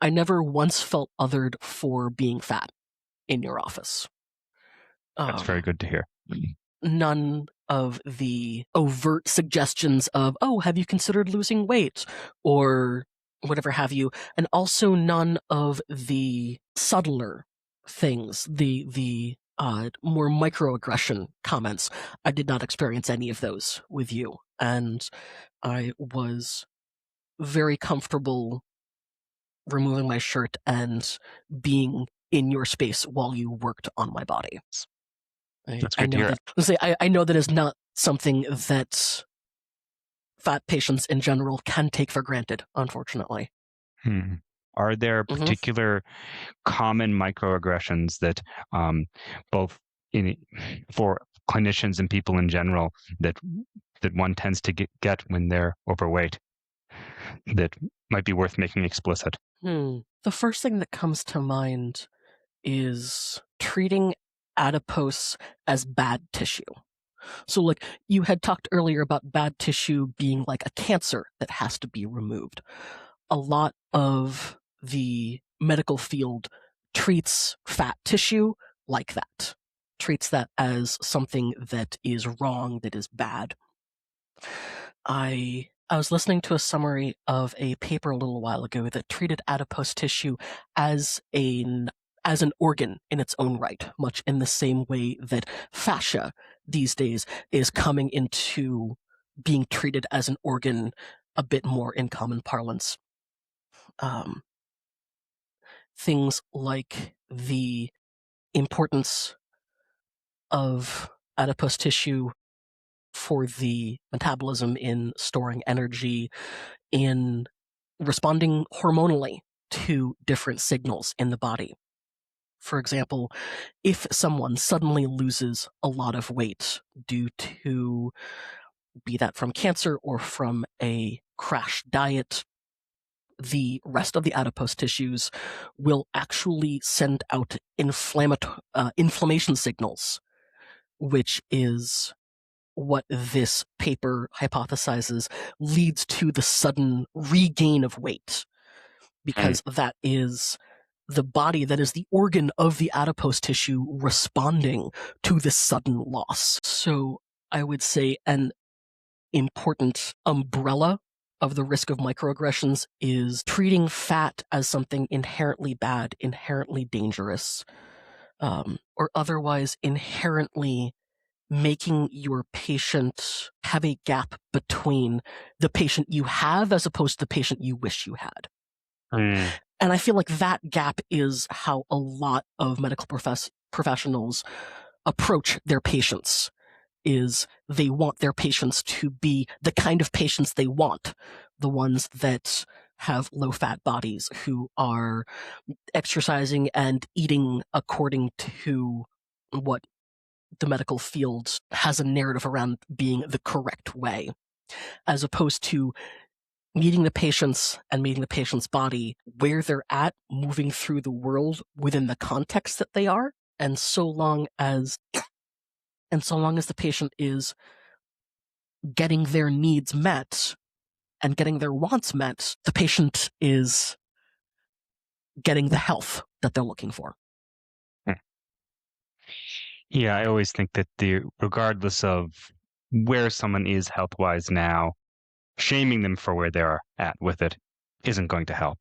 I never once felt othered for being fat in your office. That's very good to hear. None of the overt suggestions of, oh, have you considered losing weight? Or whatever have you. And also none of the subtler things, the more microaggression comments. I did not experience any of those with you. And I was very comfortable removing my shirt and being in your space while you worked on my body. That's I good to know hear. that. I know that is not something that fat patients in general can take for granted, unfortunately. Are there particular common microaggressions that both for clinicians and people in general that one tends to get when they're overweight that might be worth making explicit? The first thing that comes to mind is treating adipose as bad tissue. So, like, you had talked earlier about bad tissue being like a cancer that has to be removed. A lot of the medical field treats fat tissue like that, treats that as something that is wrong, that is bad. I was listening to a summary of a paper a little while ago that treated adipose tissue as an organ in its own right, much in the same way that fascia these days is coming into being treated as an organ a bit more in common parlance. Things like the importance of adipose tissue for the metabolism in storing energy, in responding hormonally to different signals in the body. For example, if someone suddenly loses a lot of weight due to, be that from cancer or from a crash diet, the rest of the adipose tissues will actually send out inflammation signals, which is what this paper hypothesizes leads to the sudden regain of weight, because that is the body, that is the organ of the adipose tissue responding to this sudden loss. So I would say an important umbrella of the risk of microaggressions is treating fat as something inherently bad, inherently dangerous, or otherwise inherently making your patient have a gap between the patient you have as opposed to the patient you wish you had. And I feel like that gap is how a lot of medical professionals approach their patients, is they want their patients to be the kind of patients they want, the ones that have low-fat bodies, who are exercising and eating according to what the medical field has a narrative around being the correct way, as opposed to meeting the patients and meeting the patient's body where they're at, moving through the world within the context that they are. And so long as the patient is getting their needs met and getting their wants met, the patient is getting the health that they're looking for. Yeah, I always think that regardless of where someone is health-wise now, shaming them for where they're at with it isn't going to help.